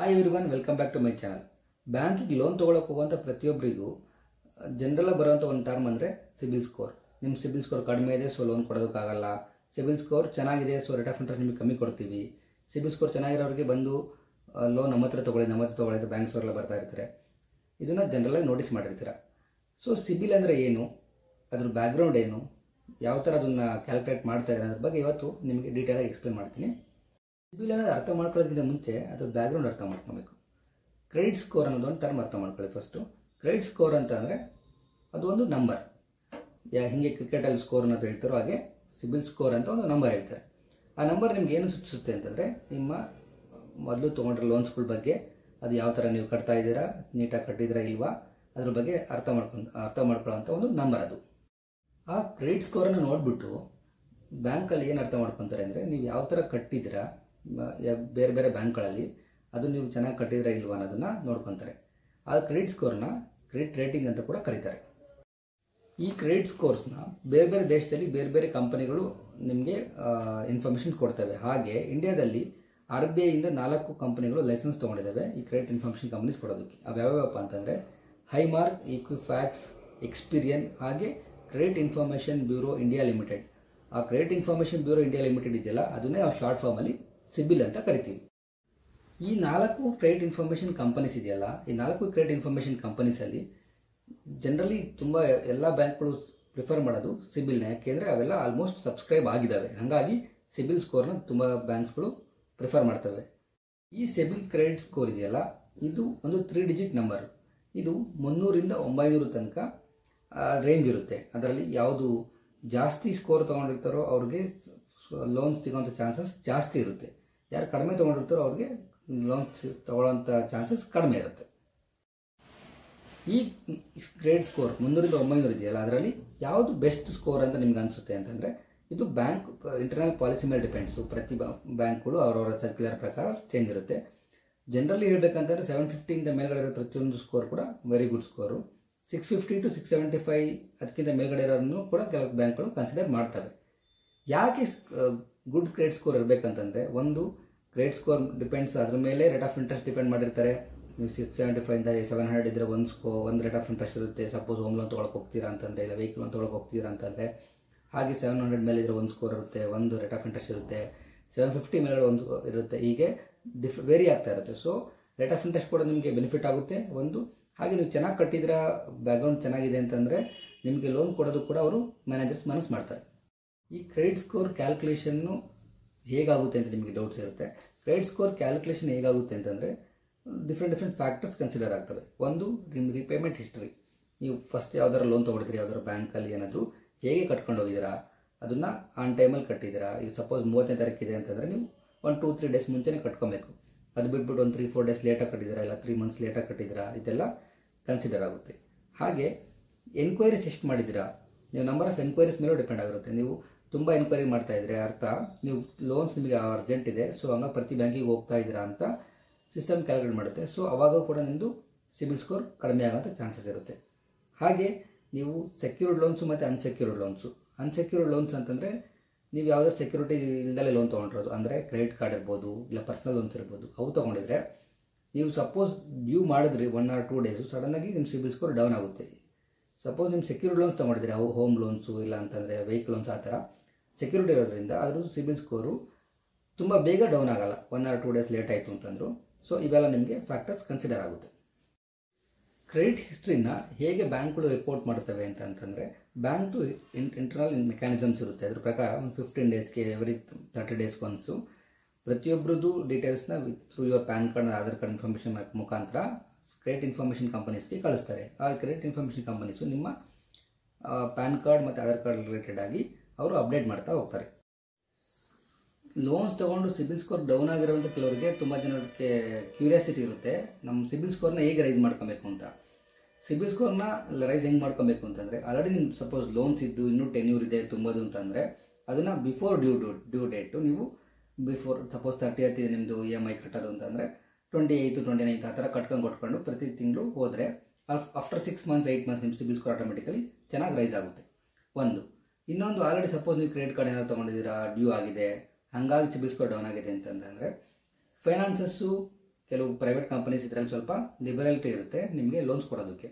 Hi everyone, welcome back to my channel. ಬ್ಯಾಂಕಿಗೆ loan ತೊಗೊಳಕ್ಕೆ ಹೋಗುವಂಥ ಪ್ರತಿಯೊಬ್ಬರಿಗೂ ಜನರಲ್ ಬರುವಂಥ ಒಂದು ಟರ್ಮ್ ಅಂದರೆ ಸಿಬಿಲ್ ಸ್ಕೋರ್. ನಿಮ್ಮ ಸಿಬಿಲ್ ಸ್ಕೋರ್ ಕಡಿಮೆ ಇದೆ, ಸೊ ಲೋನ್ ಕೊಡೋದಕ್ಕಾಗಲ್ಲ. ಸಿಬಿಲ್ ಸ್ಕೋರ್ ಚೆನ್ನಾಗಿದೆ, ಸೊ ರೇಟ್ ಆಫ್ ಇಂಟ್ರೆಸ್ಟ್ ನಿಮಗೆ ಕಮ್ಮಿ ಕೊಡ್ತೀವಿ. ಸಿಬಿಲ್ ಸ್ಕೋರ್ ಚೆನ್ನಾಗಿರೋರಿಗೆ ಬಂದು ಲೋನ್ ನಮ್ಮ ಹತ್ರ ತೊಗೊಳ್ಳಿ ಬ್ಯಾಂಕ್ಸ್ ಅವರೆಲ್ಲ ಬರ್ತಾ ಇರ್ತಾರೆ. ಇದನ್ನು ಜನರಲಾಗಿ ನೋಟಿಸ್ ಮಾಡಿರ್ತೀರ. ಸೊ ಸಿಬಿಲ್ ಅಂದರೆ ಏನು, ಅದ್ರ ಬ್ಯಾಕ್ಗ್ರೌಂಡ್ ಏನು, ಯಾವ ಥರ ಅದನ್ನು ಕ್ಯಾಲ್ಕುಲೇಟ್ ಮಾಡ್ತಾರೆ ಅನ್ನೋದ್ರ ಬಗ್ಗೆ ಇವತ್ತು ನಿಮಗೆ ಡೀಟೇಲಾಗಿ ಎಕ್ಸ್ಪ್ಲೇನ್ ಮಾಡ್ತೀನಿ. ಸಿಬಿಲ್ ಅನ್ನೋದು ಅರ್ಥ ಮಾಡ್ಕೊಳ್ಳೋದಕ್ಕಿಂತ ಮುಂಚೆ ಅದ್ರ ಬ್ಯಾಕ್ಗ್ರೌಂಡ್ ಅರ್ಥ ಮಾಡ್ಕೊಬೇಕು. ಕ್ರೆಡಿಟ್ ಸ್ಕೋರ್ ಅನ್ನೋದು ಒಂದು ಟರ್ಮ್ ಅರ್ಥ ಮಾಡ್ಕೊಳ್ಳಿ ಫಸ್ಟು. ಕ್ರೆಡಿಟ್ ಸ್ಕೋರ್ ಅಂತ ಅಂದರೆ ಅದು ಒಂದು ನಂಬರ್. ಹಿಂಗೆ ಕ್ರಿಕೆಟಲ್ಲಿ ಸ್ಕೋರ್ ಅನ್ನೋದು ಹೇಳ್ತಾರೋ ಹಾಗೆ ಸಿಬಿಲ್ ಸ್ಕೋರ್ ಅಂತ ಒಂದು ನಂಬರ್ ಹೇಳ್ತಾರೆ. ಆ ನಂಬರ್ ನಿಮ್ಗೆ ಏನು ಸೂಚಿಸುತ್ತೆ ಅಂತಂದರೆ ನಿಮ್ಮ ಮೊದಲು ತೊಗೊಂಡ್ರೆ ಲೋನ್ಸ್ಗಳ ಬಗ್ಗೆ, ಅದು ಯಾವ ಥರ ನೀವು ಕಟ್ತಾ ಇದ್ದೀರಾ, ನೀಟಾಗಿ ಕಟ್ಟಿದ್ದೀರಾ ಇಲ್ವಾ, ಅದ್ರ ಬಗ್ಗೆ ಅರ್ಥ ಮಾಡ್ಕೊಳ್ಳೋಂಥ ಒಂದು ನಂಬರ್ ಅದು. ಆ ಕ್ರೆಡಿಟ್ ಸ್ಕೋರನ್ನು ನೋಡಿಬಿಟ್ಟು ಬ್ಯಾಂಕಲ್ಲಿ ಏನು ಅರ್ಥ ಮಾಡ್ಕೊತಾರೆ ಅಂದರೆ ನೀವು ಯಾವ ಥರ ಕಟ್ಟಿದ್ದೀರಾ ಬೇರೆ ಬೇರೆ ಬ್ಯಾಂಕ್ಗಳಲ್ಲಿ, ಅದು ನೀವು ಚೆನ್ನಾಗಿ ಕಟ್ಟಿದ್ದೀರಾ ಇಲ್ವಾ ಅನ್ನೋದನ್ನು ನೋಡ್ಕೊತಾರೆ. ಆ ಕ್ರೆಡಿಟ್ ಸ್ಕೋರ್ನ ಕ್ರೆಡಿಟ್ ರೇಟಿಂಗ್ ಅಂತ ಕೂಡ ಕರೀತಾರೆ. ಈ ಕ್ರೆಡಿಟ್ ಸ್ಕೋರ್ಸ್ನ ಬೇರೆ ಬೇರೆ ದೇಶದಲ್ಲಿ ಬೇರೆ ಬೇರೆ ಕಂಪನಿಗಳು ನಿಮಗೆ ಇನ್ಫಾರ್ಮೇಷನ್ ಕೊಡ್ತವೆ. ಹಾಗೆ ಇಂಡಿಯಾದಲ್ಲಿ RBI ಇಂದ 4 ಕಂಪನಿಗಳು ಲೈಸೆನ್ಸ್ ತೊಗೊಂಡಿದ್ದಾವೆ ಈ ಕ್ರೆಡಿಟ್ ಇನ್ಫಾರ್ಮೇಷನ್ ಕಂಪನೀಸ್ ಕೊಡೋದಕ್ಕೆ. ಅವು ಯಾವ್ಯಾವಪ್ಪ ಅಂತಂದರೆ ಹೈಮಾರ್ಕ್, ಈಕ್ವಿಫ್ಯಾಕ್ಸ್, ಎಕ್ಸ್ಪೀರಿಯನ್, ಹಾಗೆ credit information bureau India limited. ಆ credit information bureau India limited ಇದೆಯಲ್ಲ, ಅದನ್ನೇ ನಾವು ಶಾರ್ಟ್ ಫಾರ್ಮಲ್ಲಿ ಸಿಬಿಲ್ ಅಂತ ಕರಿತೀವಿ. ಈ 4 ಕ್ರೆಡಿಟ್ ಇನ್ಫಾರ್ಮೇಷನ್ ಕಂಪನೀಸ್ ಇದೆಯಲ್ಲ, ಈ 4 ಕ್ರೆಡಿಟ್ ಇನ್ಫಾರ್ಮೇಷನ್ ಕಂಪನೀಸಲ್ಲಿ ಜನರಲಿ ತುಂಬ ಎಲ್ಲ ಬ್ಯಾಂಕ್ಗಳು ಪ್ರಿಫರ್ ಮಾಡೋದು ಸಿಬಿಲ್ನ. ಯಾಕೆಂದರೆ ಅವೆಲ್ಲ ಆಲ್ಮೋಸ್ಟ್ ಸಬ್ಸ್ಕ್ರೈಬ್ ಆಗಿದ್ದಾವೆ. ಹಾಗಾಗಿ ಸಿಬಿಲ್ ಸ್ಕೋರ್ನ ತುಂಬ ಬ್ಯಾಂಕ್ಸ್ಗಳು ಪ್ರಿಫರ್ ಮಾಡ್ತವೆ. ಈ ಸಿಬಿಲ್ ಕ್ರೆಡಿಟ್ ಸ್ಕೋರ್ ಇದೆಯಲ್ಲ, ಇದು ಒಂದು 3 ಡಿಜಿಟ್ ನಂಬರ್. ಇದು 300ರಿಂದ 900 ತನಕ ರೇಂಜ್ ಇರುತ್ತೆ. ಅದರಲ್ಲಿ ಯಾವುದು ಜಾಸ್ತಿ ಸ್ಕೋರ್ ತೊಗೊಂಡಿರ್ತಾರೋ ಅವ್ರಿಗೆ ಲೋನ್ಸ್ ಸಿಗೋಂಥ ಚಾನ್ಸಸ್ ಜಾಸ್ತಿ ಇರುತ್ತೆ. ಯಾರು ಕಡಿಮೆ ತೊಗೊಂಡಿರ್ತಾರೋ ಅವ್ರಿಗೆ ಲೋನ್ಸ್ ತೊಗೊಳ್ಳೋಂಥ ಚಾನ್ಸಸ್ ಕಡಿಮೆ ಇರುತ್ತೆ. ಈ ಕ್ರೆಡಿಟ್ ಸ್ಕೋರ್ 300ರಿಂದ 900 ಇದೆಯಲ್ಲ, ಅದರಲ್ಲಿ ಯಾವುದು ಬೆಸ್ಟ್ ಸ್ಕೋರ್ ಅಂತ ನಿಮ್ಗೆ ಅನಿಸುತ್ತೆ ಅಂತಂದರೆ ಇದು ಬ್ಯಾಂಕ್ ಇಂಟರ್ನಲ್ ಪಾಲಿಸಿ ಮೇಲೆ ಡಿಪೆಂಡ್ಸು. ಪ್ರತಿ ಬ್ಯಾಂಕ್ಗಳು ಅವರವರ ಸರ್ಕ್ಯುಲರ್ ಪ್ರಕಾರ ಚೇಂಜ್ ಇರುತ್ತೆ. ಜನರಲಿ ಹೇಳ್ಬೇಕಂತಂದರೆ 750 ಮೇಲ್ಗಡೆ ಇರೋ ಪ್ರತಿಯೊಂದು ಸ್ಕೋರ್ ಕೂಡ ವೆರಿ ಗುಡ್ ಸ್ಕೋರು. 650 to 675 ಅದಕ್ಕಿಂತ ಮೇಲ್ಗಡೆ ಇರೋದನ್ನು ಕೂಡ ಕೆಲವು ಬ್ಯಾಂಕ್ಗಳು ಕನ್ಸಿಡರ್ ಮಾಡ್ತವೆ. ಯಾಕೆ ಗುಡ್ ಕ್ರೆಡಿಟ್ ಸ್ಕೋರ್ ಇರಬೇಕಂತಂದರೆ, ಒಂದು ಕ್ರೆಡಿಟ್ ಸ್ಕೋರ್ ಡಿಪೆಂಡ್ಸ್ ಅದ್ರ ಮೇಲೆ ರೇಟ್ ಆಫ್ ಇಂಟ್ರೆಸ್ಟ್ ಡಿಪೆಂಡ್ ಮಾಡಿರ್ತಾರೆ. ನೀವು 675 700 ಇದ್ದರೆ ಒಂದು ರೇಟ್ ಆಫ್ ಇಂಟ್ರೆಸ್ಟ್ ಇರುತ್ತೆ. ಸಪೋಸ್ ಹೋಮ್ ಲೋನ್ ತೊಗೊಳಕ್ಕೆ ಹೋಗ್ತೀರಾ ಅಂತಂದರೆ, ಇಲ್ಲ ವೆಹಿಕಲ್ ಲೋನ್ ತೊಗೊಳಕ್ಕೆ ಹೋಗ್ತೀರಾ ಅಂತಂದರೆ, ಹಾಗೆ 700 ಮೇಲೆ ಇದ್ರೆ ಒಂದು ಸ್ಕೋರ್ ಇರುತ್ತೆ, ಒಂದು ರೇಟ್ ಆಫ್ ಇಂಟ್ರೆಸ್ಟ್ ಇರುತ್ತೆ. 750 ಮೇಲ್ಗಡೆ ಒಂದು ಇರುತ್ತೆ. ಹೀಗೆ ವೇರಿ ಆಗ್ತಾ ಇರುತ್ತೆ. ಸೊ ರೇಟ್ ಆಫ್ ಇಂಟ್ರೆಸ್ಟ್ ಕೂಡ ನಿಮಗೆ ಬೆನಿಫಿಟ್ ಆಗುತ್ತೆ ಒಂದು. ಹಾಗೆ ನೀವು ಚೆನ್ನಾಗಿ ಕಟ್ಟಿದ್ರೆ, ಬ್ಯಾಕ್ಗ್ರೌಂಡ್ ಚೆನ್ನಾಗಿದೆ ಅಂತಂದರೆ ನಿಮಗೆ ಲೋನ್ ಕೊಡೋದು ಕೂಡ ಅವರು ಮ್ಯಾನೇಜರ್ಸ್ ಮನಸ್ಸು ಮಾಡ್ತಾರೆ. ಈ ಕ್ರೆಡಿಟ್ ಸ್ಕೋರ್ ಕ್ಯಾಲ್ಕುಲೇಷನ್ನು ಹೇಗಾಗುತ್ತೆ ಅಂತ ನಿಮಗೆ ಡೌಟ್ಸ್ ಇರುತ್ತೆ. ಕ್ರೆಡಿಟ್ ಸ್ಕೋರ್ ಕ್ಯಾಲ್ಕುಲೇಷನ್ ಹೇಗಾಗುತ್ತೆ ಅಂತಂದರೆ ಡಿಫ್ರೆಂಟ್ ಫ್ಯಾಕ್ಟರ್ಸ್ ಕನ್ಸಿಡರ್ ಆಗ್ತವೆ. ಒಂದು, ನಿಮ್ಮ ರಿಪೇಮೆಂಟ್ ಹಿಸ್ಟ್ರಿ. ನೀವು ಫಸ್ಟ್ ಯಾವ್ದಾರು ಲೋನ್ ತೊಗೊಂಡಿದ್ರಿ ಯಾವ್ದಾದ್ರು ಬ್ಯಾಂಕಲ್ಲಿ, ಏನಾದರೂ ಹೇಗೆ ಕಟ್ಕೊಂಡು ಹೋಗಿದ್ದೀರಾ, ಅದನ್ನು ಆನ್ ಟೈಮಲ್ಲಿ ಕಟ್ಟಿದ್ದೀರಾ. ಈಗ ಸಪೋಸ್ 30ನೇ ತಾರೀಕಿದೆ ಅಂತಂದರೆ ನೀವು 1-2-3 ಡೇಸ್ ಮುಂಚೆನೇ ಕಟ್ಕೊಬೇಕು. ಅದು ಬಿಟ್ಬಿಟ್ಟು ಒಂದು 3-4 ಡೇಸ್ ಲೇಟಾಗಿ ಕಟ್ಟಿದ್ದೀರಾ, ಇಲ್ಲ 3 ಮಂತ್ಸ್ ಲೇಟಾಗಿ ಕಟ್ಟಿದ್ದೀರಾ, ಇದೆಲ್ಲ ಕನ್ಸಿಡರ್ ಆಗುತ್ತೆ. ಹಾಗೆ ಎನ್ಕ್ವೈರೀಸ್ ಎಷ್ಟು ಮಾಡಿದ್ದೀರಾ, ನೀವು ನಂಬರ್ ಆಫ್ ಎನ್ಕ್ವೈರೀಸ್ ಮೇಲೂ ಡಿಪೆಂಡ್ ಆಗಿರುತ್ತೆ. ನೀವು ತುಂಬ ಎನ್ಕ್ವೈರಿ ಮಾಡ್ತಾ ಇದ್ರೆ ಅರ್ಥ ನೀವು ಲೋನ್ಸ್ ನಿಮಗೆ ಅರ್ಜೆಂಟ್ ಇದೆ, ಸೊ ಹಂಗಾಗಿ ಪ್ರತಿ ಬ್ಯಾಂಕಿಗೆ ಹೋಗ್ತಾ ಇದ್ದೀರಾ ಅಂತ ಸಿಸ್ಟಮ್ ಕ್ಯಾಲ್ಕುಲೇಟ್ ಮಾಡುತ್ತೆ. ಸೊ ಅವಾಗ ಕೂಡ ನಿಮ್ಮದು ಸಿಬಿಲ್ ಸ್ಕೋರ್ ಕಡಿಮೆ ಆಗೋಂಥ ಚಾನ್ಸಸ್ ಇರುತ್ತೆ. ಹಾಗೆ ನೀವು ಸೆಕ್ಯೂರ್ಡ್ ಲೋನ್ಸು ಮತ್ತು ಅನ್ಸೆಕ್ಯೂರ್ಡ್ ಲೋನ್ಸ್ ಅಂತಂದರೆ ನೀವು ಯಾವುದಾದ್ರು ಸೆಕ್ಯೂರಿಟಿ ಇಲ್ದಲೇ ಲೋನ್ ತೊಗೊಂಡಿರೋದು, ಅಂದರೆ ಕ್ರೆಡಿಟ್ ಕಾರ್ಡ್ ಇರ್ಬೋದು, ಇಲ್ಲ ಪರ್ಸನಲ್ ಲೋನ್ಸ್ ಇರ್ಬೋದು, ಅವು ತೊಗೊಂಡಿದ್ರೆ ನೀವು ಸಪೋಸ್ ಡ್ಯೂ ಮಾಡಿದ್ರಿ 1 or 2 ಡೇಸು, ಸಡನ್ನಾಗಿ ನಿಮ್ಮ ಸಿಬಿಲ್ ಸ್ಕೋರ್ ಡೌನ್ ಆಗುತ್ತೆ. ಸಪೋಸ್ ನಿಮ್ಮ ಸೆಕ್ಯೂರ್ಡ್ ಲೋನ್ಸ್ ತೊಗೊಂಡಿದ್ರೆ, ಅವು ಹೋಮ್ ಲೋನ್ಸು ಇಲ್ಲ ಅಂತಂದರೆ ವೆಹಿಕಲ್ ಲೋನ್ಸ್, ಆ ಥರ ಸೆಕ್ಯೂರಿಟಿ ಇರೋದ್ರಿಂದ ಅದ್ರ ಸಿಬಿಲ್ ಸ್ಕೋರು ತುಂಬ ಬೇಗ ಡೌನ್ ಆಗಲ್ಲ. 1 or 2 ಡೇಸ್ ಲೇಟ್ ಆಯಿತು ಅಂತಂದರು. ಸೊ ಇವೆಲ್ಲ ನಿಮಗೆ ಫ್ಯಾಕ್ಟರ್ಸ್ ಕನ್ಸಿಡರ್ ಆಗುತ್ತೆ. ಕ್ರೆಡಿಟ್ ಹಿಸ್ಟ್ರಿನ ಹೇಗೆ ಬ್ಯಾಂಕ್ಗಳು ರಿಪೋರ್ಟ್ ಮಾಡ್ತವೆ ಅಂತಂದರೆ, ಬ್ಯಾಂಕ್ದು ಇಂಟರ್ನಲ್ ಮೆಕ್ಯಾನಿಸಮ್ಸ್ ಇರುತ್ತೆ. ಅದ್ರ ಪ್ರಕಾರ ಒಂದು 15 ಡೇಸ್ಗೆ, ಎವ್ರಿ 30 ಡೇಸ್ಗೆ ಒನ್ಸು ಪ್ರತಿಯೊಬ್ಬರದ್ದು ಡೀಟೇಲ್ಸ್ನ through your PAN card, Aadhaar card information ಮುಖಾಂತರ ಕ್ರೆಡಿಟ್ ಇನ್ಫಾರ್ಮೇಷನ್ ಕಂಪನೀಸ್ಗೆ ಕಳಿಸ್ತಾರೆ. ಆ ಕ್ರೆಡಿಟ್ ಇನ್ಫಾರ್ಮೇಷನ್ ಕಂಪನೀಸು ನಿಮ್ಮ ಪ್ಯಾನ್ ಕಾರ್ಡ್ ಮತ್ತು ಆಧಾರ್ ಕಾರ್ಡ್ ರಿಲೇಟೆಡ್ ಆಗಿ ಅವರು ಅಪ್ಡೇಟ್ ಮಾಡ್ತಾ ಹೋಗ್ತಾರೆ. ಲೋನ್ಸ್ ತೊಗೊಂಡು ಸಿಬಿಲ್ ಸ್ಕೋರ್ ಡೌನ್ ಆಗಿರೋಂಥ ಕೆಲವರಿಗೆ ತುಂಬ ಜನಕ್ಕೆ ಕ್ಯೂರಿಯಾಸಿಟಿ ಇರುತ್ತೆ, ನಮ್ಮ ಸಿಬಿಲ್ ಸ್ಕೋರ್ನ ಹೇಗೆ ರೈಸ್ ಮಾಡ್ಕೊಬೇಕು ಅಂತ. ಸಿಬಿಲ್ ಸ್ಕೋರ್ನ ರೈಸ್ ಹೆಂಗೆ ಮಾಡ್ಕೊಬೇಕು ಅಂತಂದರೆ, ಆಲ್ರೆಡಿ ನಿಮ್ಮ ಸಪೋಸ್ ಲೋನ್ಸ್ ಇದ್ದು ಇನ್ನೂ ಟೆನ್ಯೂರ್ ಇದೆ ತುಂಬೋದು ಅಂತಂದರೆ ಅದನ್ನು ಬಿಫೋರ್ ಡ್ಯೂ ಡೇಟು ನೀವು ಸಪೋಸ್ 30th ಇದೆ ನಿಮ್ಮದು EMI ಕಟ್ಟೋದು ಅಂತಂದರೆ 28th 29th ಆ ಥರ ಕೊಟ್ಕೊಂಡು ಪ್ರತಿ ತಿಂಗಳು ಹೋದರೆ ಆಫ್ಟರ್ 6 months 8 months ನಿಮ್ಮ ಸಿಬಿಲ್ ಸ್ಕೋರ್ ಆಟೋಮೆಟಿಕಲಿ ಚೆನ್ನಾಗಿ ರೈಸ್ ಆಗುತ್ತೆ. ಒಂದು. ಇನ್ನೊಂದು, ಆಲ್ರೆಡಿ ಸಪೋಸ್ ನೀವು ಕ್ರೆಡಿಟ್ ಕಾರ್ಡ್ ಏನಾದ್ರು ತೊಗೊಂಡಿದ್ದೀರಾ, ಡ್ಯೂ ಆಗಿದೆ, ಹಾಗಾಗಿ ಸಿಬಿಲ್ ಸ್ಕೋರ್ ಡೌನ್ ಆಗಿದೆ ಅಂತಂದರೆ ಫೈನಾನ್ಸಸ್ಸು ಕೆಲವು ಪ್ರೈವೇಟ್ ಕಂಪನೀಸ್ ಇದರಲ್ಲಿ ಸ್ವಲ್ಪ ಲಿಬರಲಿಟಿ ಇರುತ್ತೆ ನಿಮಗೆ ಲೋನ್ಸ್ ಕೊಡೋದಕ್ಕೆ.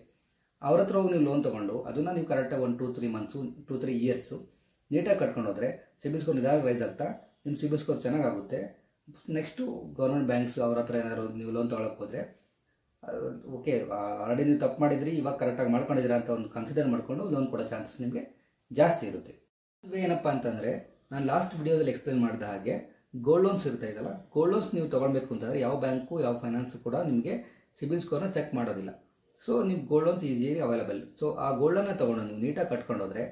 ಅವ್ರ ಹತ್ರ ಹೋಗಿ ನೀವು ಲೋನ್ ತೊಗೊಂಡು ಅದನ್ನು ನೀವು ಕರೆಕ್ಟಾಗಿ 1-2-3 ಮಂತ್ಸು 2-3 ಇಯರ್ಸು ನೀಟಾಗಿ ಕಟ್ಕೊಂಡು ಹೋದರೆ ಸಿಬಿಲ್ ಸ್ಕೋರ್ ನಿಧಾನ ರೈಸ್ ಆಗ್ತಾ ನಿಮ್ಮ ಸಿಬಿಲ್ ಸ್ಕೋರ್ ಚೆನ್ನಾಗಾಗುತ್ತೆ. ನೆಕ್ಸ್ಟು ಗೌರ್ಮೆಂಟ್ ಬ್ಯಾಂಕ್ಸ್ ಅವ್ರ ಹತ್ರ ಏನಾದ್ರು ನೀವು ಲೋನ್ ತೊಗೊಳಕ್ಕೆ ಹೋದರೆ ಓಕೆ ಆಲ್ರೆಡಿ ನೀವು ತಪ್ಪು ಮಾಡಿದ್ರಿ, ಇವಾಗ ಕರೆಕ್ಟಾಗಿ ಮಾಡ್ಕೊಂಡಿದ್ದೀರಾ ಅಂತ ಒಂದು ಕನ್ಸಿಡರ್ ಮಾಡಿಕೊಂಡು ಲೋನ್ ಕೊಡೋ ಚಾನ್ಸಸ್ ನಿಮಗೆ ಜಾಸ್ತಿ ಇರುತ್ತೆ. ಏನಪ್ಪ ಅಂತಂದರೆ ನಾನು ಲಾಸ್ಟ್ ವಿಡಿಯೋದಲ್ಲಿ ಎಕ್ಸ್ಪ್ಲೇನ್ ಮಾಡಿದ ಹಾಗೆ ಗೋಲ್ಡ್ ಲೋನ್ಸ್ ಇರ್ತಾ ಇದೆಯಲ್ಲ, ಗೋಲ್ಡ್ ಲೋನ್ಸ್ ನೀವು ತೊಗೊಳ್ಬೇಕು ಅಂತಂದರೆ ಯಾವ ಬ್ಯಾಂಕು ಯಾವ ಫೈನಾನ್ಸ್ ಕೂಡ ನಿಮಗೆ ಸಿಬಿಲ್ ಸ್ಕೋರ್ನ ಚೆಕ್ ಮಾಡೋದಿಲ್ಲ. ಸೊ ನೀವು ಗೋಲ್ಡ್ ಲೋನ್ಸ್ ಈಸಿಯಾಗಿ ಅವೈಲೇಬಲ್. ಸೊ ಆ ಗೋಲ್ಡನ್ನು ತೊಗೊಂಡು ನೀವು ನೀಟಾಗಿ ಕಟ್ಕೊಂಡು ಹೋದರೆ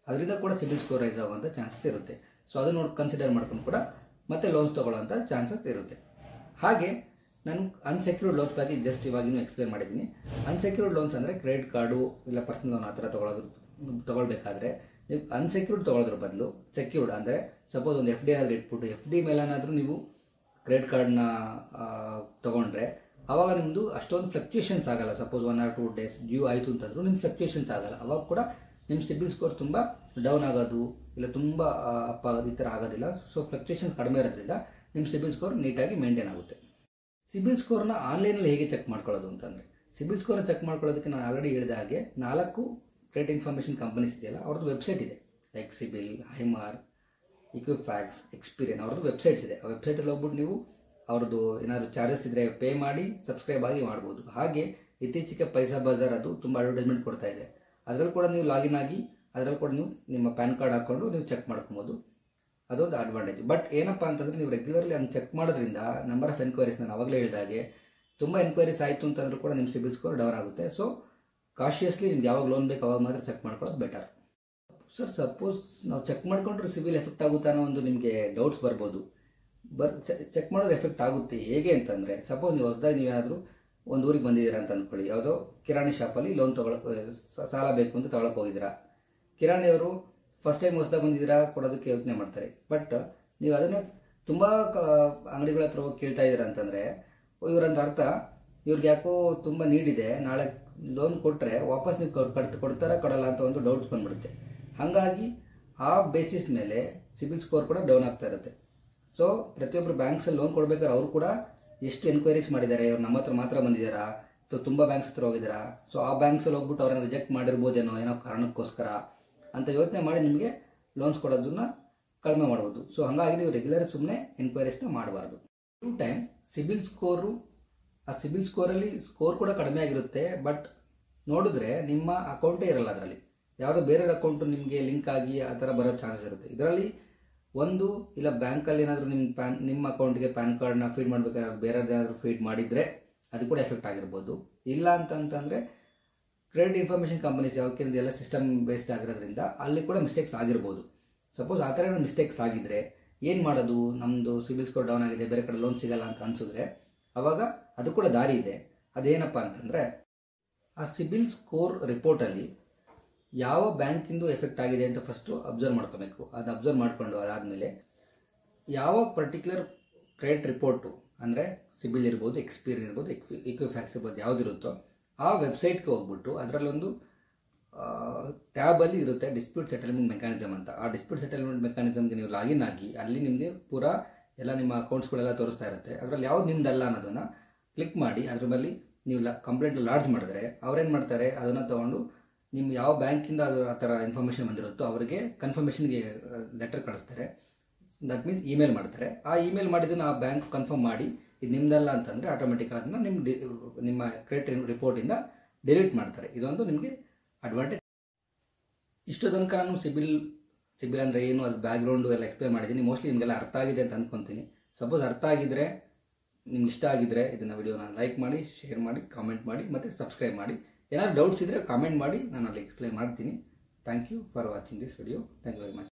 ಅದರಿಂದ ಕೂಡ ಸಿಬಿಲ್ ಸ್ಕೋರ್ ರೈಸ್ ಆಗುವಂಥ ಚಾನ್ಸಸ್ ಇರುತ್ತೆ. ಸೊ ಅದನ್ನು ಕನ್ಸಿಡರ್ ಮಾಡ್ಕೊಂಡು ಕೂಡ ಮತ್ತೆ ಲೋನ್ಸ್ ತೊಗೊಳ್ಳೋಂಥ ಚಾನ್ಸಸ್ ಇರುತ್ತೆ. ಹಾಗೆ ನಾನು ಅನ್ಸೆಕ್ಯೂರ್ಡ್ ಲೋನ್ಸ್ ಬಗ್ಗೆ ಜಸ್ಟ್ ಇವಾಗಿನೂ ಎಕ್ಸ್ಪ್ಲೇನ್ ಮಾಡಿದ್ದೀನಿ. ಅನ್ಸೆಕ್ಯೂರ್ಡ್ ಲೋನ್ಸ್ ಅಂದರೆ ಕ್ರೆಡಿಟ್ ಕಾರ್ಡು ಇಲ್ಲ ಪರ್ಸನಲ್ ಲೋನ್ ಆ ಥರ ತೊಗೊಳ್ಬೇಕಾದ್ರೆ ನೀವು ಅನ್ಸೆಕ್ಯೂರ್ಡ್ ತೊಗೊಳೋದ್ರ ಬದಲು ಸೆಕ್ಯೂರ್ಡ್ ಅಂದರೆ ಸಪೋಸ್ ಒಂದು FD ಏನಾದರೂ ಇಟ್ಬಿಟ್ಟು FD ಮೇಲೇನಾದರೂ ನೀವು ಕ್ರೆಡಿಟ್ ಕಾರ್ಡ್ನ ತೊಗೊಂಡ್ರೆ ಆವಾಗ ನಿಮ್ಮದು ಅಷ್ಟೊಂದು ಫ್ಲಕ್ಚುಯೇಷನ್ಸ್ ಆಗಲ್ಲ. ಸಪೋಸ್ 1 or 2 days ಡ್ಯೂ ಆಯಿತು ಅಂತಂದ್ರೂ ನಿಮ್ಮ ಫ್ಲಕ್ಚುಯೇಷನ್ಸ್ ಆಗಲ್ಲ. ಅವಾಗ ಕೂಡ ನಿಮ್ಮ ಸಿಬಿಲ್ ಸ್ಕೋರ್ ತುಂಬ ಡೌನ್ ಆಗೋದು ಇಲ್ಲ ತುಂಬ ಅಪ್ ಆಗೋದು ಈ ಥರ ಆಗೋದಿಲ್ಲ. ಸೊ ಫ್ಲಕ್ಚುಯೇಷನ್ಸ್ ಕಡಿಮೆ ಇರೋದ್ರಿಂದ ನಿಮ್ಮ ಸಿಬಿಲ್ ಸ್ಕೋರ್ ನೀಟಾಗಿ ಮೇಂಟೈನ್ ಆಗುತ್ತೆ. ಸಿಬಿಲ್ ಸ್ಕೋರ್ನ ಆನ್ಲೈನಲ್ಲಿ ಹೇಗೆ ಚೆಕ್ ಮಾಡ್ಕೊಳ್ಳೋದು ಅಂತಂದರೆ ಸಿಬಿಲ್ ಸ್ಕೋರ್ನ ಚೆಕ್ ಮಾಡ್ಕೊಳ್ಳೋದಕ್ಕೆ ನಾನು ಆಲ್ರೆಡಿ ಹೇಳಿದ ಹಾಗೆ 4 ಕ್ರೆಡಿಟ್ ಇನ್ಫಾರ್ಮೇಷನ್ ಕಂಪನೀಸ್ ಇದೆಯಲ್ಲ ಅವ್ರದ್ದು ವೆಬ್ಸೈಟ್ ಇದೆ. ಲೈಕ್ ಸಿಬಿಲ್, ಹೈಮಾರ್, ಇಕ್ವಿಫ್ಯಾಕ್ಸ್, ಎಕ್ಸ್ಪೀರಿಯನ್ ಅವ್ರದ್ದು ವೆಬ್ಸೈಟ್ಸ್ ಇದೆ. ಆ ವೆಬ್ಸೈಟಲ್ಲಿ ಹೋಗ್ಬಿಟ್ಟು ನೀವು ಅವ್ರದ್ದು ಏನಾದರೂ ಚಾರ್ಜಸ್ ಇದ್ದರೆ ಪೇ ಮಾಡಿ ಸಬ್ಸ್ಕ್ರೈಬ್ ಆಗಿ ಮಾಡ್ಬೋದು. ಹಾಗೆ ಇತ್ತೀಚೆಗೆ ಪೈಸಾ ಬಜಾರ್ ಅದು ತುಂಬ ಅಡ್ವರ್ಟೈಸ್ಮೆಂಟ್ ಕೊಡ್ತಾ ಇದೆ. ಅದರಲ್ಲಿ ಕೂಡ ನೀವು ಲಾಗಿನ್ ಆಗಿ ಅದರಲ್ಲಿ ಕೂಡ ನೀವು ನಿಮ್ಮ ಪ್ಯಾನ್ ಕಾರ್ಡ್ ಹಾಕ್ಕೊಂಡು ನೀವು ಚೆಕ್ ಮಾಡ್ಕೊಬೋದು. ಅದೊಂದು ಅಡ್ವಾಂಟೇಜ್. ಬಟ್ ಏನಪ್ಪ ಅಂತಂದರೆ ನೀವು ರೆಗ್ಯುಲರ್ಲಿ ಅದನ್ನು ಚೆಕ್ ಮಾಡೋದ್ರಿಂದ ನಂಬರ್ ಆಫ್ ಎನ್ಕ್ವೈರೀಸ್ ನಾನು ಆವಾಗಲೇ ಹೇಳಿದಾಗೆ ತುಂಬ ಎನ್ಕ್ವೈರೀಸ್ ಆಯಿತು ಅಂತಂದ್ರೂ ಕೂಡ ನಿಮ್ಮ ಸಿಬಿಲ್ ಸ್ಕೋರ್ ಡೌನ್ ಆಗುತ್ತೆ. ಸೊ ಕಾಶಿಯಸ್ಲಿ ನಿಮ್ಗೆ ಯಾವಾಗ ಲೋನ್ ಬೇಕು ಅವಾಗ ಮಾತ್ರ ಚೆಕ್ ಮಾಡ್ಕೊಳ್ಳೋದು ಬೆಟರ್. ಸರ್ ಸಪೋಸ್ ನಾವು ಚೆಕ್ ಮಾಡಿಕೊಂಡ್ರೆ ಸಿಬಿಲ್ ಎಫೆಕ್ಟ್ ಆಗುತ್ತಾ ಅನ್ನೋ ಒಂದು ನಿಮಗೆ ಡೌಟ್ಸ್ ಬರ್ಬೋದು. ಚೆಕ್ ಮಾಡೋದು ಎಫೆಕ್ಟ್ ಆಗುತ್ತೆ. ಹೇಗೆ ಅಂತಂದರೆ ಸಪೋಸ್ ನೀವು ಹೊಸದಾಗಿ ನೀವೇನಾದರೂ ಒಂದು ಊರಿಗೆ ಬಂದಿದ್ದೀರಾ ಅಂತ ಅಂದ್ಕೊಳ್ಳಿ. ಯಾವುದೋ ಕಿರಾಣಿ ಶಾಪಲ್ಲಿ ಲೋನ್ ಸಾಲ ಬೇಕು ಅಂತ ತೊಗೊಳಕ್ಕೆ ಹೋಗಿದ್ದೀರಾ. ಕಿರಾಣಿಯವರು ಫಸ್ಟ್ ಟೈಮ್ ಹೊಸದಾಗಿ ಬಂದಿದ್ದೀರಾ ಕೊಡೋದಕ್ಕೆ ಯೋಚನೆ ಮಾಡ್ತಾರೆ. ಬಟ್ ನೀವು ಅದನ್ನೇ ತುಂಬ ಅಂಗಡಿಗಳ ಹತ್ರ ಹೋಗಿ ಕೇಳ್ತಾ ಇದ್ದೀರಾ ಅಂತಂದರೆ ಇವರಂತ ಅರ್ಥ ಇವ್ರಿಗೆ ಯಾಕೋ ತುಂಬ ನೀಡಿದೆ, ನಾಳೆ ಲೋನ್ ಕೊಟ್ಟರೆ ವಾಪಸ್ ನೀವು ಕೊಡ್ತಾರಾ ಕೊಡಲ್ಲ ಅಂತ ಒಂದು ಡೌಟ್ಸ್ ಬಂದ್ಬಿಡುತ್ತೆ. ಹಾಗಾಗಿ ಆ ಬೇಸಿಸ್ ಮೇಲೆ ಸಿಬಿಲ್ ಸ್ಕೋರ್ ಕೂಡ ಡೌನ್ ಆಗ್ತಾ ಇರುತ್ತೆ. ಸೊ ಪ್ರತಿಯೊಬ್ಬರು ಬ್ಯಾಂಕ್ಸಲ್ಲಿ ಲೋನ್ ಕೊಡಬೇಕಾದ್ರೆ ಅವರು ಕೂಡ ಎಷ್ಟು ಎನ್ಕ್ವೈರೀಸ್ ಮಾಡಿದ್ದಾರೆ, ಇವ್ರು ನಮ್ಮ ಹತ್ರ ಮಾತ್ರ ಬಂದಿದ್ದಾರಾ ಅಥವಾ ತುಂಬ ಬ್ಯಾಂಕ್ಸ್ ಹತ್ರ ಹೋಗಿದ್ದಾರಾ, ಸೊ ಆ ಬ್ಯಾಂಕ್ಸಲ್ಲಿ ಹೋಗ್ಬಿಟ್ಟು ಅವ್ರನ್ನ ರಿಜೆಕ್ಟ್ ಮಾಡಿರ್ಬೋದೇನೋ ಏನೋ ಕಾರಣಕ್ಕೋಸ್ಕರ ಅಂತ ಯೋಚನೆ ಮಾಡಿ ನಿಮಗೆ ಲೋನ್ಸ್ ಕೊಡೋದನ್ನ ಕಡಿಮೆ ಮಾಡ್ಬೋದು. ಸೊ ಹಾಗಾಗಿ ನೀವು ರೆಗ್ಯುಲರ್ ಸುಮ್ಮನೆ ಎನ್ಕ್ವೈರೀಸ್ನ ಮಾಡಬಾರ್ದು. ಟೈಮ್ ಸಿಬಿಲ್ ಸ್ಕೋರು, ಆ ಸಿಬಿಲ್ ಸ್ಕೋರಲ್ಲಿ ಸ್ಕೋರ್ ಕೂಡ ಕಡಿಮೆ ಆಗಿರುತ್ತೆ. ಬಟ್ ನೋಡಿದ್ರೆ ನಿಮ್ಮ ಅಕೌಂಟೇ ಇರಲ್ಲ ಅದರಲ್ಲಿ, ಯಾವುದೋ ಬೇರೆ ಅಕೌಂಟು ನಿಮಗೆ ಲಿಂಕ್ ಆಗಿ ಆ ಥರ ಬರೋ ಚಾನ್ಸಸ್ ಇರುತ್ತೆ. ಇದರಲ್ಲಿ ಒಂದು ಇಲ್ಲ ಬ್ಯಾಂಕಲ್ಲಿ ಏನಾದರೂ ನಿಮ್ಮ ಅಕೌಂಟ್ಗೆ ಪ್ಯಾನ್ ಕಾರ್ಡ್ನ ಫೀಡ್ ಮಾಡಬೇಕಾದ್ರೆ ಬೇರೆದೇನಾದರೂ ಫೀಡ್ ಮಾಡಿದರೆ ಅದು ಕೂಡ ಎಫೆಕ್ಟ್ ಆಗಿರ್ಬೋದು. ಇಲ್ಲ ಅಂತಂತಂದರೆ ಕ್ರೆಡಿಟ್ ಇನ್ಫಾರ್ಮೇಷನ್ ಕಂಪನೀಸ್ ಯಾವಕ್ಕೆ ಎಲ್ಲ ಸಿಸ್ಟಮ್ ಬೇಸ್ಡ್ ಆಗಿರೋದ್ರಿಂದ ಅಲ್ಲಿ ಕೂಡ ಮಿಸ್ಟೇಕ್ಸ್ ಆಗಿರ್ಬೋದು. ಸಪೋಸ್ ಆ ಥರ ಮಿಸ್ಟೇಕ್ಸ್ ಆಗಿದ್ರೆ ಏನು ಮಾಡೋದು, ನಮ್ಮದು ಸಿಬಿಲ್ ಸ್ಕೋರ್ ಡೌನ್ ಆಗಿದೆ, ಬೇರೆ ಕಡೆ ಲೋನ್ ಸಿಗಲ್ಲ ಅಂತ ಅನಿಸಿದ್ರೆ ಆವಾಗ ಅದು ಕೂಡ ದಾರಿ ಇದೆ. ಅದೇನಪ್ಪ ಅಂತಂದರೆ ಆ ಸಿಬಿಲ್ ಸ್ಕೋರ್ ರಿಪೋರ್ಟಲ್ಲಿ ಯಾವ ಬ್ಯಾಂಕಿಂದು ಎಫೆಕ್ಟ್ ಆಗಿದೆ ಅಂತ ಫಸ್ಟು ಅಬ್ಸರ್ವ್ ಮಾಡ್ಕೋಬೇಕು. ಅದು ಅಬ್ಸರ್ವ್ ಮಾಡಿಕೊಂಡು ಅದಾದಮೇಲೆ ಯಾವ ಪರ್ಟಿಕ್ಯುಲರ್ ಕ್ರೆಡಿಟ್ ರಿಪೋರ್ಟು ಅಂದರೆ ಸಿಬಿಲ್ ಇರ್ಬೋದು, ಎಕ್ಸ್ಪೀರಿಯನ್ ಇರ್ಬೋದು, ಇಕ್ವಿಫ್ಯಾಕ್ಸ್ ಇರ್ಬೋದು, ಯಾವುದಿರುತ್ತೋ ಆ ವೆಬ್ಸೈಟ್ಗೆ ಹೋಗ್ಬಿಟ್ಟು ಅದರಲ್ಲೊಂದು ಟ್ಯಾಬಲ್ಲಿ ಇರುತ್ತೆ ಡಿಸ್ಪ್ಯೂಟ್ ಸೆಟಲ್ಮೆಂಟ್ ಮೆಕ್ಯಾನಿಸಮ್ ಅಂತ. ಆ ಡಿಸ್ಪ್ಯೂಟ್ ಸೆಟಲ್ಮೆಂಟ್ ಮೆಕ್ಯಾನಿಸಮ್ಗೆ ನೀವು ಲಾಗಿನ್ ಆಗಿ ಅಲ್ಲಿ ನಿಮಗೆ ಪೂರಾ ಎಲ್ಲ ನಿಮ್ಮ ಅಕೌಂಟ್ಸ್ಗಳೆಲ್ಲ ತೋರಿಸ್ತಾ ಇರುತ್ತೆ. ಅದರಲ್ಲಿ ಯಾವ್ದು ನಿಮ್ದಲ್ಲ ಅನ್ನೋದನ್ನು ಕ್ಲಿಕ್ ಮಾಡಿ ಅದ್ರ ಮೇಲೆ ನೀವು ಕಂಪ್ಲೇಂಟ್ ಲಾಡ್ಜ್ ಮಾಡಿದ್ರೆ ಅವ್ರೇನು ಮಾಡ್ತಾರೆ, ಅದನ್ನು ತೊಗೊಂಡು ನಿಮ್ಮ ಯಾವ ಬ್ಯಾಂಕಿಂದ ಅದು ಆ ಥರ ಇನ್ಫಾರ್ಮೇಷನ್ ಬಂದಿರುತ್ತೋ ಅವರಿಗೆ ಕನ್ಫರ್ಮೇಷನ್ಗೆ ಲೆಟರ್ ಕಳಿಸ್ತಾರೆ. ದಟ್ ಮೀನ್ಸ್ ಇಮೇಲ್ ಮಾಡ್ತಾರೆ. ಆ ಇಮೇಲ್ ಮಾಡಿದ್ದನ್ನು ಆ ಬ್ಯಾಂಕ್ ಕನ್ಫರ್ಮ್ ಮಾಡಿ ಇದು ನಿಮ್ದಲ್ಲ ಅಂತಂದರೆ ಆಟೋಮೆಟಿಕ್ ಅದನ್ನು ನಿಮ್ಮ ಕ್ರೆಡಿಟ್ ರಿಪೋರ್ಟಿಂದ ಡಿಲೀಟ್ ಮಾಡ್ತಾರೆ. ಇದೊಂದು ನಿಮಗೆ ಅಡ್ವಾಂಟೇಜ್. ಇಷ್ಟು ತನಕ ನಾನು ಸಿಬಿಲ್ ಅಂದರೆ ಏನು, ಅದು ಬ್ಯಾಕ್ಗ್ರೌಂಡು ಎಲ್ಲ ಎಕ್ಸ್ಪ್ಲೇನ್ ಮಾಡಿದ್ದೀನಿ. ಮೋಸ್ಟ್ಲಿ ನಿಮಗೆಲ್ಲ ಅರ್ಥ ಆಗಿದೆ ಅಂತ ಅಂದ್ಕೊತೀನಿ. ಸಪೋಸ್ ಅರ್ಥ ಆಗಿದ್ದರೆ, ನಿಮ್ಗೆ ಇಷ್ಟ ಆಗಿದ್ದರೆ ಇದನ್ನು ವಿಡಿಯೋನ ಲೈಕ್ ಮಾಡಿ, ಶೇರ್ ಮಾಡಿ, ಕಾಮೆಂಟ್ ಮಾಡಿ ಮತ್ತು ಸಬ್ಸ್ಕ್ರೈಬ್ ಮಾಡಿ. ಏನಾದ್ರು ಡೌಟ್ಸ್ ಇದ್ದರೆ ಕಾಮೆಂಟ್ ಮಾಡಿ, ನಾನು ಅಲ್ಲಿ ಎಕ್ಸ್ಪ್ಲೇನ್ ಮಾಡ್ತೀನಿ. Thank you for watching this video. Thank you very much.